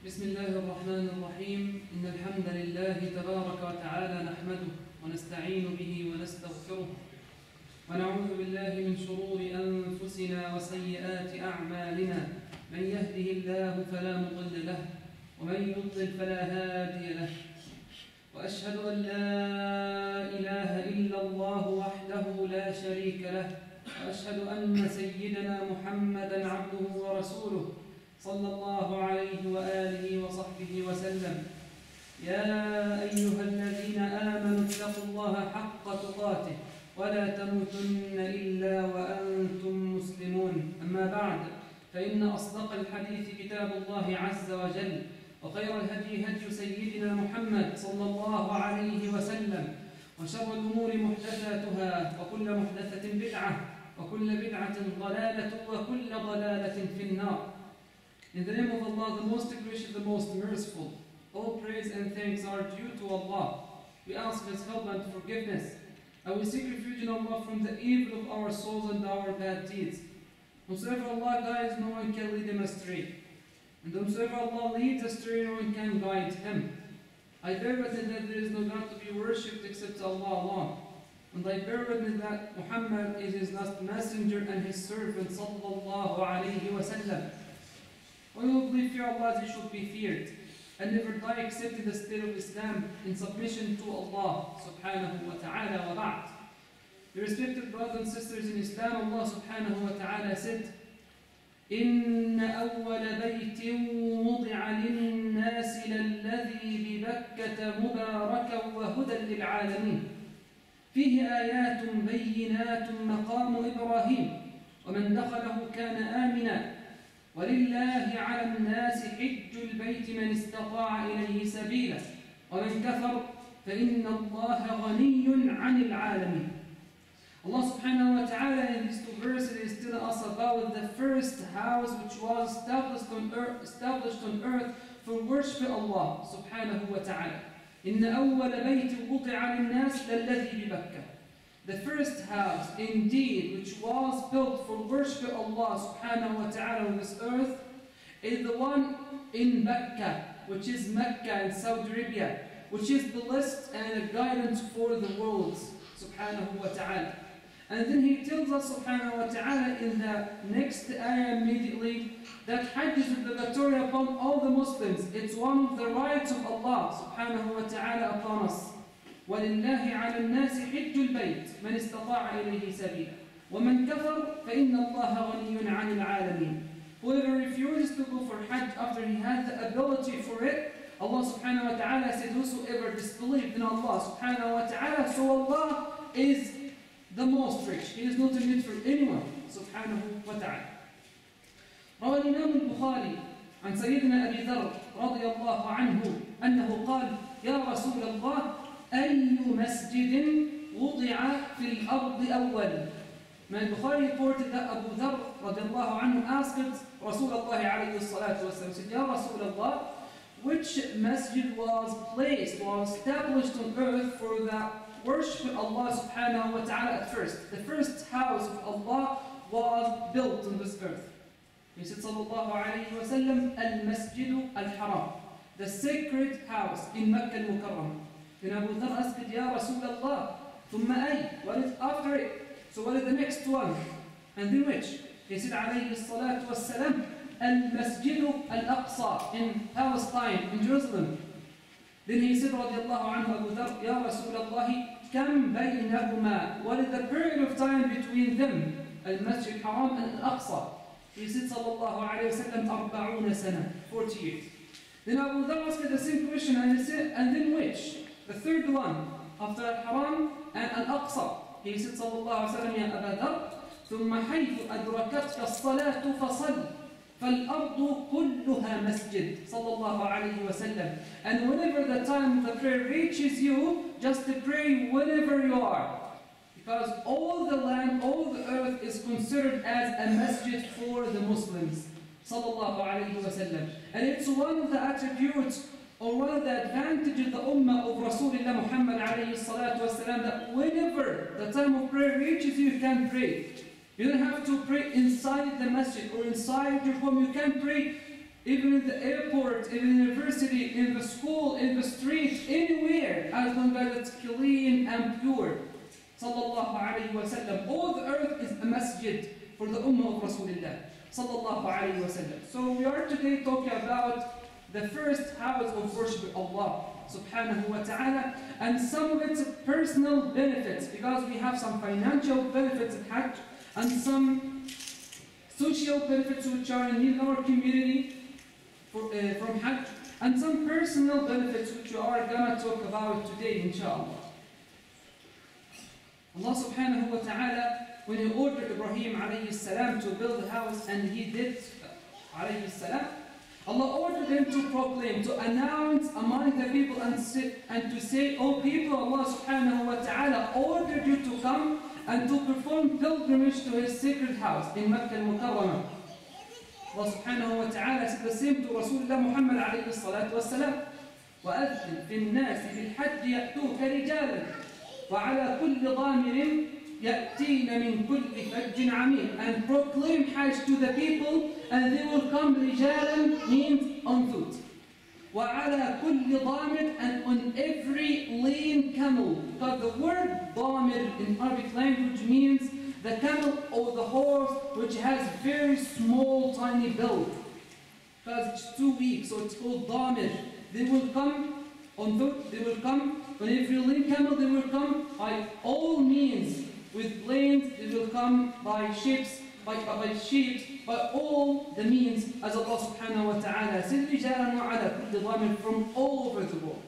بسم الله الرحمن الرحيم. إن الحمد لله تبارك وتعالى نحمده ونستعين به ونستغفره ونعوذ بالله من شرور أنفسنا وسيئات أعمالنا. من يهده الله فلا مضل له ومن يضلل فلا هادي له. وأشهد أن لا إله إلا الله وحده لا شريك له. وأشهد أن سيدنا محمدا عبده ورسوله صلى الله عليه وآله وصحبه وسلم. يا أيها الذين آمنوا اتقوا الله حق تقاته ولا تموتن إلا وأنتم مسلمون. أما بعد، فإن أصدق الحديث كتاب الله عز وجل، وخير الهدي هدي سيدنا محمد صلى الله عليه وسلم، وشر الأمور محدثاتها، وكل محدثة بدعة، وكل بدعة ضلالة، وكل ضلالة في النار. In the name of Allah, the most gracious, the most merciful, all praise and thanks are due to Allah. We ask His help and forgiveness, and we seek refuge in Allah from the evil of our souls and our bad deeds. Whomsoever Allah guides, no one can lead him astray. And whomsoever Allah leads astray, no one can guide him. I bear witness that there is no God to be worshipped except Allah alone. And I bear witness that Muhammad is His last messenger and His servant, sallallahu alayhi wa sallam. One who believes fear Allah as He should be feared, and never die except in the state of Islam, in submission to Allah subhanahu wa ta'ala. Wa ba'd. The respected brothers and sisters in Islam, Allah subhanahu wa ta'ala said, إن أول بيت وضع للناس للذي ببكة مباركا وهدى للعالمين فيه آيات بينات مقام إبراهيم ومن دخله كان آمنا ولله على الناس حج البيت من استطاع إليه سبيلا ومن كفر فإن الله غني عن العالمين. Allah subhanahu wa ta'ala in these two verses is telling us about the first house which was established on earth for worship Allah subhanahu wa ta'ala. إن أول بيت وضع للناس للذي ببكة. The first house, indeed, which was built for worship Allah subhanahu wa ta'ala on this earth, is the one in Mecca, which is Mecca in Saudi Arabia, which is the list and a guidance for the world subhanahu wa ta'ala. And then He tells us subhanahu wa ta'ala in the next ayah immediately that Hajj is obligatory upon all the Muslims. It's one of the rights of Allah subhanahu wa ta'ala upon us. وَلِلَّهِ عَلَى النَّاسِ حِجُّ الْبَيْتِ مَنِ اسْتَطَاعَ إِلَيْهِ سَبِيلًا وَمَنْ كَفَرَ فَإِنَّ اللَّهَ غَنِيٌّ عَنِ الْعَالَمِينَ. Whoever refuses to go for Hajj after he has the ability for it, Allah subhanahu wa ta'ala said, whosoever disbelieved in Allah subhanahu wa ta'ala, so Allah is the most rich. He is not in need for anyone subhanahu wa ta'ala. روى الإمام البخاري عن سيدنا أبي ذر رضي الله عنه أنه قال يا رسول الله أي مسجد وضع في الأرض أول. Imam Bukhari reported that Abu Dharr radiallahu anhu asked Rasulullah alayhi salatu wasalam, said, Ya Rasulullah, which masjid was established on earth for the worship of Allah subhanahu wa ta'ala at first? The first house of Allah was built on this earth. He said, sallallahu alayhi wa sallam, al-masjid al-haram, the sacred house in Makkah al-Mukarramah. Then Abu Dharr asked, Ya Rasulullah, thumma ay, what is after it? So what is the next one? And then which? He said, alayhi salatu wassalam, al-masjid al-aqsa in Palestine, in Jerusalem. Then he said, radiallahu anhu, Abu Dharr, Ya Rasulullah, kam baynahuma, what is the period of time between them? Al-masjid al-haram and al-aqsa. He said, sallallahu alayhi wa sallam, 40 sana, 40 years. Then I will ask you the same question and say, and then which? The third one, after Al-Haram and Al-Aqsa. He said, sallallahu alayhi wa sallam, Ya Aba Dhar, ثم حيث أدركتك الصلاة فصل فالأرض كلها مسجد صلى الله عليه وسلم. And whenever the time of the prayer reaches you, just to pray whenever you are. Because all the land, all the earth is considered as a masjid for the Muslims. Sallallahu alayhi wa sallam. And it's one of the attributes or one of the advantages of the ummah of Rasulullah Muhammad alayhi salatu wasalam, that whenever the time of prayer reaches you, you can pray. You don't have to pray inside the masjid or inside your home. You can pray even in the airport, in the university, in the school, in the street, anywhere, as long as it's clean and pure. Sallallahu alayhi wa sallam. All the earth is a masjid for the ummah of Rasulullah. Sallallahu alayhi wa sallam. So we are today talking about the first house of worship of Allah subhanahu wa ta'ala, and some of its personal benefits, because we have some financial benefits in Hajj and some social benefits which are in our community from Hajj, and some personal benefits which we are going to talk about today, inshallah. Allah subhanahu wa ta'ala, when He ordered Ibrahim alayhi salam to build a house, and he did alayhi salam, Allah ordered him to proclaim, to announce among the people and to say, O people, Allah subhanahu wa ta'ala ordered you to come and to perform pilgrimage to His sacred house in Makkah al-Mukarramah. Allah subhanahu wa ta'ala said the same to Rasulullah Muhammad alayhi salatu wassalam. وَأَذِّنْ فِي النَّاسِ بِالْحَجِّ يَأْتُوكَ رِجَالًا وَعَلَى كُلِّ ضَامِرٍ يَأْتِينَ مِنْ كُلِّ فَجٍّ عَمِيقٍ. And proclaim Hajj to the people, and they will come رِجَالًا, means on foot. وَعَلَى كُلِّ ضَامِرٍ, and on every lean camel. Because the word ضامر in Arabic language means the camel or the horse which has very small tiny build. Because it's too weak, so it's called ضامر. They will come on foot, they will come on every lean camel, they will come by all means. With planes, they will come by ships, by sheep, by all the means, as Allah subhanahu wa ta'ala said, رِجَالًا وَعَلَى كُلِّ ضَامِرٍ, from all over the world.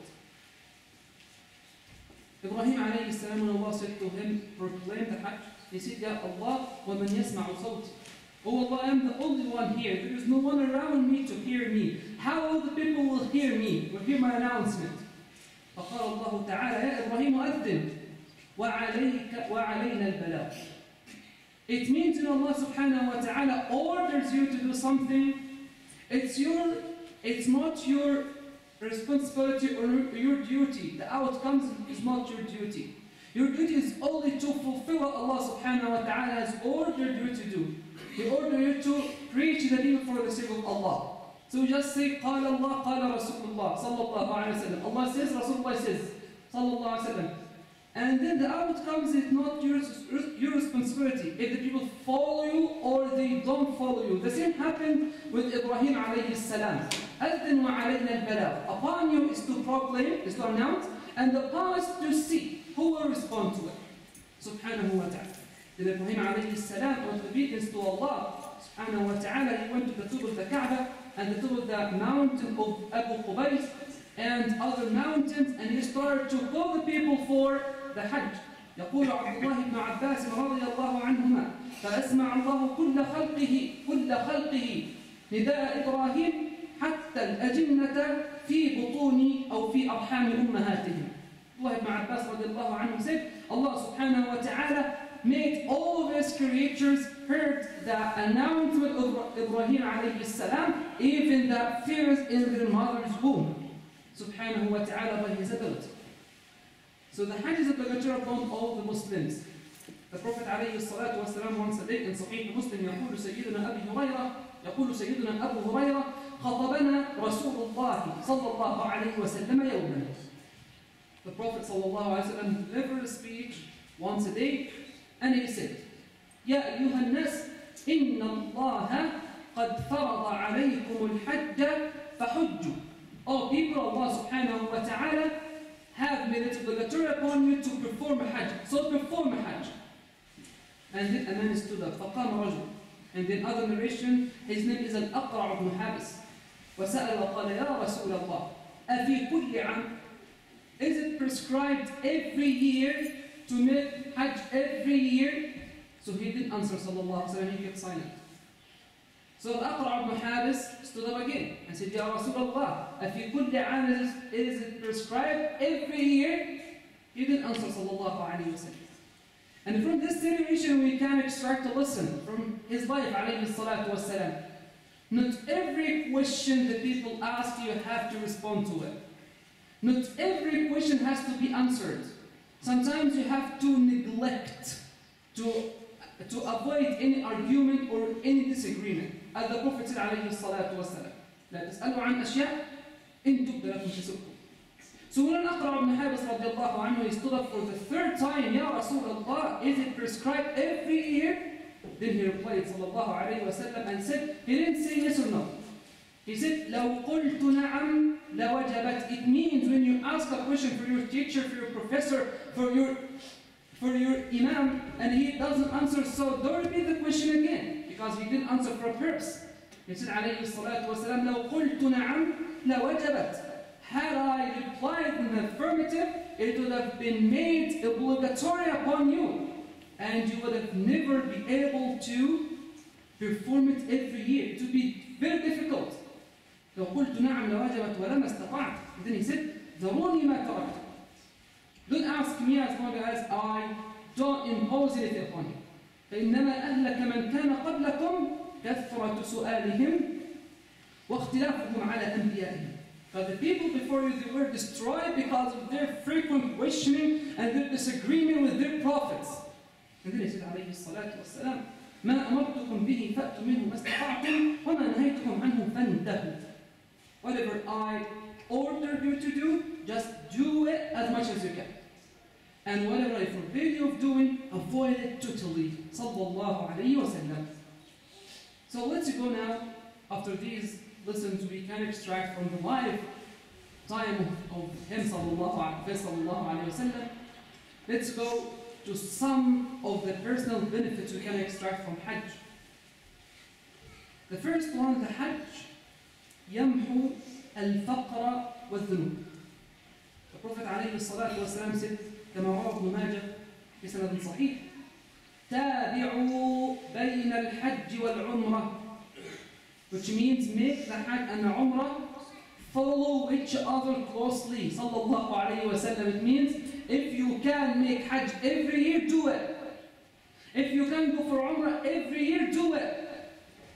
Ibrahim alayhi salam, when Allah said to him, proclaim the Hajj, he said, Ya Allah, وَمَنْ يَسْمَعُ صَوْتِ. Oh Allah, I am the only one here. There is no one around me to hear me. How all the people will hear me, will hear my announcement? فقال الله تعالى, يا إبراهيم أذن وعلينا البلاغ. It means when Allah subhanahu wa ta'ala orders you to do something, it's not your responsibility or your duty. The outcomes is not your duty. Your duty is only to fulfill what Allah subhanahu wa ta'ala has ordered you to do. He ordered you to preach the deen for the sake of Allah. So just say, قال الله قال رسول الله صلى الله عليه وسلم. Allah says, Rasulullah says, صلى الله عليه وسلم. And then the outcomes is not your responsibility. If the people follow you or they don't follow you. The same happened with Ibrahim alayhi salam. أَذِّنْ وَعَلَيْنَا الْبَلَاغُ. Upon you is to proclaim, is to announce, and upon us to see who will respond to it. Subhanahu wa ta'ala. Then Ibrahim alayhi salam, out of obedience to Allah subhanahu wa ta'ala, he went to the top of the Kaaba and the top of the mountain of Abu Qubays and other mountains, and he started to call the people for the Hajj. يقول عبد الله بن عباس رضي الله عنهما فأسمع الله كل خلقه نداء إبراهيم حتى الأجنة في بطون أو في أرحام أمهاتهم. الله بن عباس رضي الله عنه said, Allah subhanahu wa ta'ala made all of His creatures heard the announcement of Ibrahim alayhi salam, even the fears in their mother's womb. Subhanahu wa ta'ala, by His ability. So the Hajj is obligatory upon all the Muslims. The Prophet عليه الصلاة والسلام once a day in Sahih Muslim يقول سيدنا أبو هريرة خطبنا رسول الله صلى الله عليه وسلم يوما. The Prophet صلى الله عليه وسلم delivered a speech once a day, and he said, يا أيها الناس إن الله قد فرض عليكم الحج فحجوا. Oh people, Allah subhanahu wa ta'ala have made it obligatory upon you to perform a Hajj. So perform a Hajj. And then a man stood up. فقام رجل. And then other narration, his name is Al-Aqra' ibn Habis. وسأل وقال يا رسول الله أفي كل عام is it prescribed every year to make Hajj every year? So he didn't answer sallallahu alaihi wasallam, he kept silent. So Al-Aqra' ibn Habis stood up again and said, Ya Rasulullah, أفي كل عام is it prescribed every year? He didn't answer sallallahu alaihi wasallam. And from this situation we can extract a lesson from his life alayhi salatu wasalam. Not every question that people ask you have to respond to it. Not every question has to be answered. Sometimes you have to neglect to avoid any argument or any disagreement. As the Prophet said alayhi salatu wasalam, لا تسألوا عن أشياء إن تبد لكم تسؤكم. So when Al-Aqra' ibn Habis radiallahu anhu, he stood up for the third time, Ya Rasulullah, is it prescribed every year? Then he replied sallallahu alayhi wa sallam and said, he didn't say yes or no. He said, لو قلت نعم لوجبت. It means when you ask a question for your teacher, for your professor, for your Imam, and he doesn't answer, so don't repeat the question again, because he didn't answer for a purpose. He said عليه الصلاة والسلام, لو قلت نعم لوجبت. Had I replied in the affirmative, it would have been made obligatory upon you, and you would have never been able to perform it every year. It would be very difficult. لو قلت نعم لوجبت ولما استطعت. Then he said, ذروني ما تركت. Don't ask me as long as I don't impose anything upon you. فإنما أهلك من كان قبلكم كثرة سؤالهم واختلافهم على أنبيائهم. But the people before you, they were destroyed because of their frequent questioning and their disagreement with their prophets. And then he said عليه الصلاة والسلام, ما أمرتكم به فأتوا منه ما استطعتم وما نهيتكم عنه فانتهوا. Whatever I ordered you to do, just do it as much as you can. And whatever I forbid you of doing, avoid it totally. Sallallahu alayhi wa sallam. So let's go now, after these lessons we can extract from the lifetime of him sallallahu alayhi wa sallam. Let's go to some of the personal benefits we can extract from Hajj. The first one, the Hajj يمحو الفقر والذنوب. The Prophet عليه الصلاة والسلام said, كما رواه ابن ماجه بسند صحيح, تابعوا بين الحج والعمرة, which means make the Hajj and the Umrah follow each other closely. Sallallahu alayhi wa sallam. It means if you can make Hajj every year, do it. If you can go for Umrah every year, do it.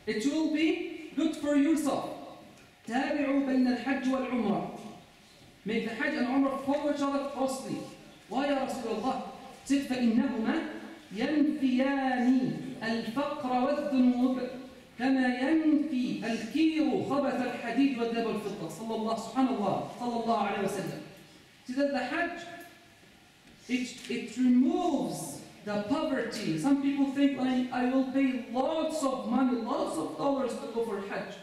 It will be good for yourself. تابعوا بين الحج والعمرة. Make the Hajj and Umrah follow each other closely. Why يا رسول الله? said فإنهما ينفيان الفقر والذنوب كما ينفي الكير خبث الحديد والذهب والفضة. صلى الله عليه وسلم. See that the Hajj, it removes the poverty. Some people think, I will pay lots of money, lots of dollars to go for Hajj.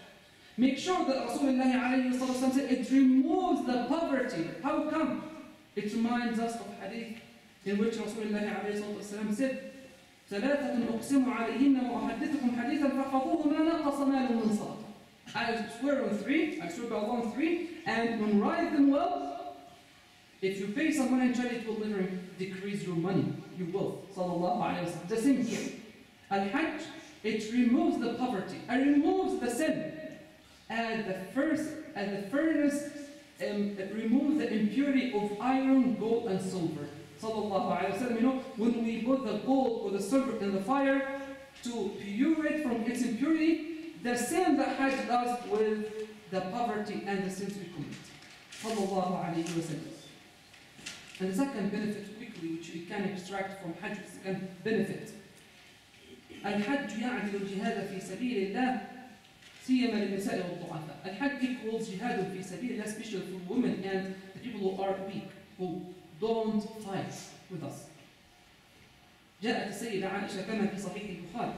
Make sure that Rasulullah alayhi wasallam said it removes the poverty. How come? It reminds us of hadith in which Rasulullah alayhi wasallam said, ثلاثة أقسم عليهن وأحدثكم حديثا فحفظوه ما نقص مال من صلاة. I swear on three, I swear by Allah on three, and memorize them well. If you pay someone in charity, it will never decrease your money, your wealth. Sallallahu alayhi wa sallam. The same here. Al-Hajj, it removes the poverty, it removes the sin. And the furnace, it removes the impurity of iron, gold, and silver. Sallallahu alayhi wa sallam. You know, when we put the gold or the silver in the fire to pure it from its impurity, the same that Hajj does with the poverty and the sins we commit. Sallallahu alayhi wa sallam. And the second benefit, quickly, which we can extract from Hajj, the second benefit. Al-Hajj يعدل الجهاد في سبيل الله سيما للنساء والضعفاء. Al-Hajj equals jihad في سبيل الله, especially for women and the people who are weak, who don't fight with us. جاءت السيدة عائشة كما في صحيح البخاري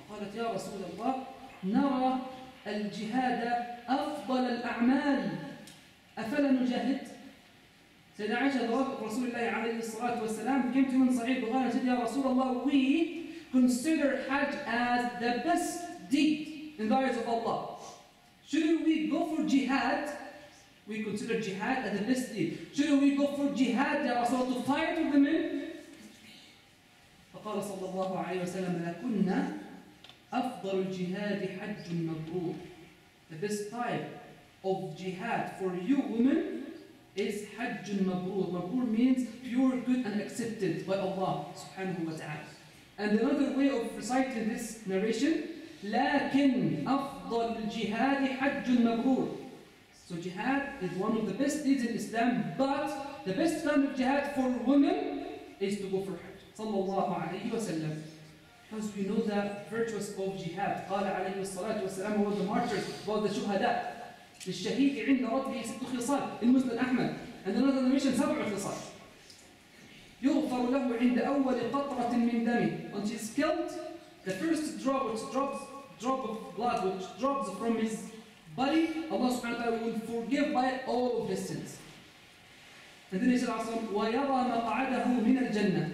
وقالت يا رسول الله نرى الجهاد أفضل الأعمال أفلا نجاهد؟ سيدة عائشة ضوابط رسول الله عليه الصلاة والسلام came to من صحيح البخاري and said يا رسول الله, we consider Hajj as the best deed in the eyes of Allah. Shouldn't we go for jihad? We consider jihad as the best deed. Shouldn't we go for jihad, Ya Rasul, to fight with the men? فقال صلى الله عليه وسلم لكنا أفضل الجهاد حج مبرور. The best type of jihad for you women is Hajj mabrur. Mabrur means pure, good and accepted by Allah subhanahu wa ta'ala. And another way of reciting this narration, لكن أفضل الجهاد حج مبرور. So jihad is one of the best deeds in Islam, but the best kind of jihad for women is to go for Hajj. Sallallahu alayhi wa sallam. Because we know the virtues of jihad. قال عليه الصلاة والسلام about the martyrs, about the shuhada. للشهيد عند ربه 6 خصال المسند أحمد. And another narration 7 خصال. يغفر له عند أول قطرة من دمه. When she's killed, the first drop of blood which drops from his body, Allah subhanahu wa ta'ala will forgive by it all of his sins. And then he said, وَيَرَى مَقْعَدَهُ مِنَ الْجَنَّةِ.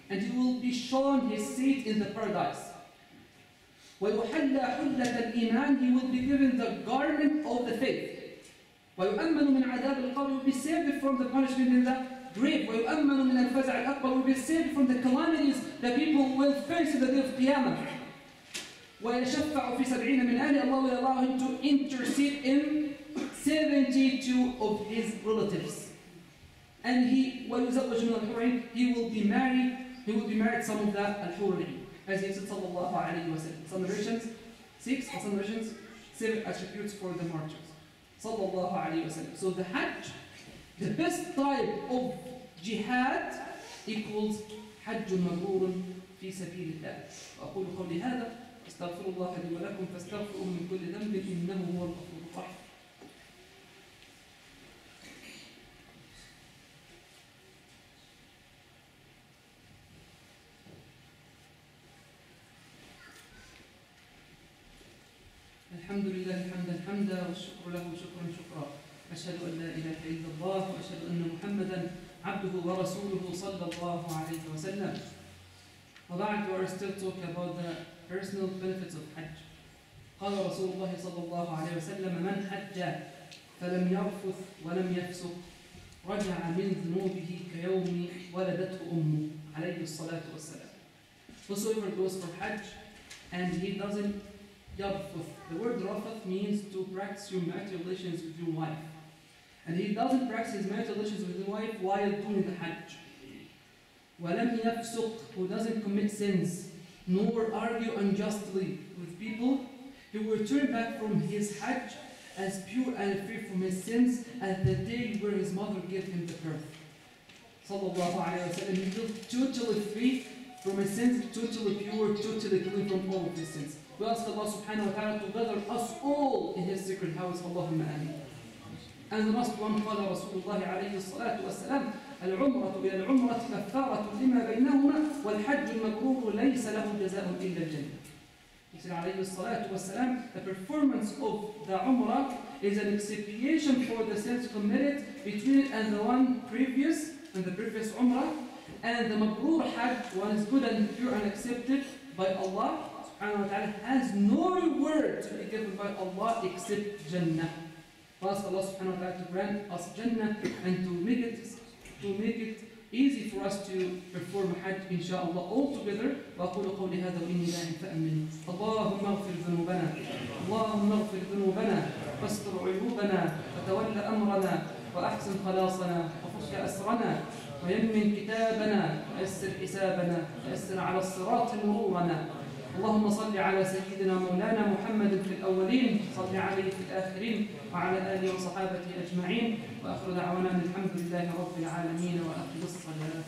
And he will be shown his seat in the paradise. وَيُحَلَّ حُلَّةَ الْإِيمَانِ. He will be given the garment of the faith. وَيُؤَمَّنُ مِنْ عَذَابِ الْقَبْرِ. He will be saved from the punishment in the grave. وَيُؤَمَّنُ مِنْ الْفَزَعِ الْأَكْبَرِ. He will be saved from the calamities that people will face in the day of Qiyamah. وَيَشَفَّعُ فِي 70 مِنْ أَهْلِ. Allah will allow him to intercede in 72 of his relatives. And he will be married. He will be married some of the al-hurri. As he said, sallallahu alayhi wa sallam. Some narrations 6, some narrations 7 attributes for the martyrs. Sallallahu alayhi wa sallam. So the Hajj, the best type of jihad equals Hajj mabrur fi sabilillah. وأقول قولي هذا أستغفر الله لي ولكم فاستغفروا من كل ذنب إنه هو الغفور الرحيم. الحمد لله حمدا والشكر له شكرا. أشهد أن لا إله إلا الله وأشهد أن محمدا عبده ورسوله صلى الله عليه وسلم. وبعد, we are still talking about the personal benefits of Hajj. قال رسول الله صلى الله عليه وسلم من حج فلم يرفث ولم يفسق رجع من ذنوبه كيوم ولدته أمه عليه الصلاة والسلام. Whosoever goes for Hajj and he doesn't yarfuth. The word rafath means to practice your marital relations with your wife. And he doesn't practice his marital relations with his wife while doing the Hajj. وَلَمْ يَفْسُقْ. Who doesn't commit sins, nor argue unjustly with people. He will return back from his Hajj as pure and free from his sins as the day where his mother gave him the birth. Sallallahu alayhi wa sallam. He feels totally free from his sins, totally pure, totally clean from all of his sins. We ask Allah subhanahu wa ta'ala to gather us all in His sacred house. Allahumma ameen. And the last one, قال رسول الله عليه الصلاة والسلام العمرة إلى العمرة كفارة لما بينهما والحج المبرور ليس له جزاء إلا الجنة. He said عليه الصلاة والسلام, the performance of the Umrah is an expiation for the sins committed between it and the one previous, and the previous Umrah, and the Mabrur Hajj, one is good and pure and accepted by Allah subhanahu wa ta'ala, has no reward to be given by Allah except Jannah. Ask Allah subhanahu wa ta'ala to grant us Jannah and to make it easy for us to perform Hajj inshallah all together. وأقول قولي هذا وإني لا أنفأ منه. اللهم اغفر ذنوبنا اللهم اغفر ذنوبنا واستر عيوبنا وتول أمرنا وأحسن خلاصنا وفك أسرنا ويمن كتابنا ويسر حسابنا ويسر على الصراط مرورنا. اللهم صل على سيدنا مولانا محمد في الأولين، صل عليه في الآخرين، وعلى آله وصحابته أجمعين، وآخر دعوانا الحمد لله رب العالمين وأقم الصلاة.